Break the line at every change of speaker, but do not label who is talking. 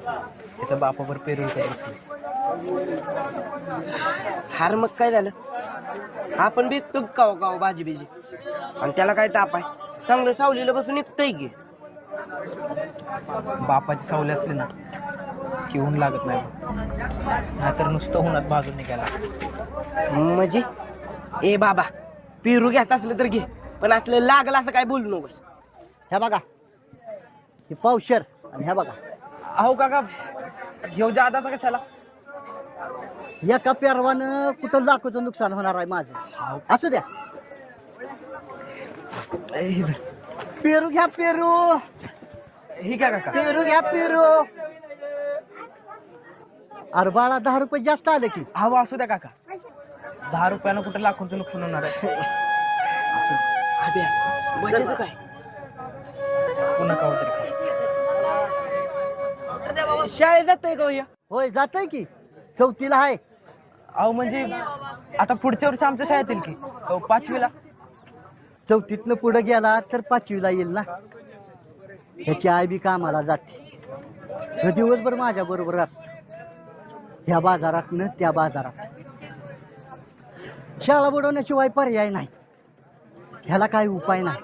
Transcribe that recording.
इथं बापावर पेरू करत
हार मग काय झालं? आपण बी तू गाव गाव भाजी बिजी आणि त्याला काय ताप आहे? चांगलं सावलीला बसून निघतंय की.
बापाची सावली असली ना की ऊन लागत नाही नाहीतर नुसतं उन्हात भाजून निघायला.
म्हणजे ए बाबा, पेरू घ्यायचं असलं तर घे, पण असलं लागलं असं काय बोलू नकोस.
ह्या बघा, हे पावशर आणि ह्या बघा,
अहो काका, घेऊ जादाचा कशाला?
एका पेरवानं कुठं लाखोचं नुकसान होणार आहे माझं. असू द्या, पेरू घ्या पेरू,
ही काय काका?
पेरू घ्या पेरू. अरे बाळा, 10 रुपये जास्त आले की.
अहो असू द्या काका, 10 रुपयानं कुठं लाखोंचं नुकसान होणार आहे. असू द्या.
अभ्या बजायचं काय?
पुन्हा का तरी
शाळेत जातोय का भैया?
होय, जातय की, 4थीला आहे.
अहो म्हणजे आता पुढच्या वर्षी आमच्या शाळेत येईल की 5वीला.
4थीतनं पुढे गेला तर 5वीला येईल ना. ह्याची आई बी कामाला जाते, ह्यो दिवसभर माझ्या बरोबर असतो, ह्या बाजारातनं त्या बाजारात. शाळा बुडवण्याशिवाय पर्याय नाही, ह्याला काही उपाय नाही.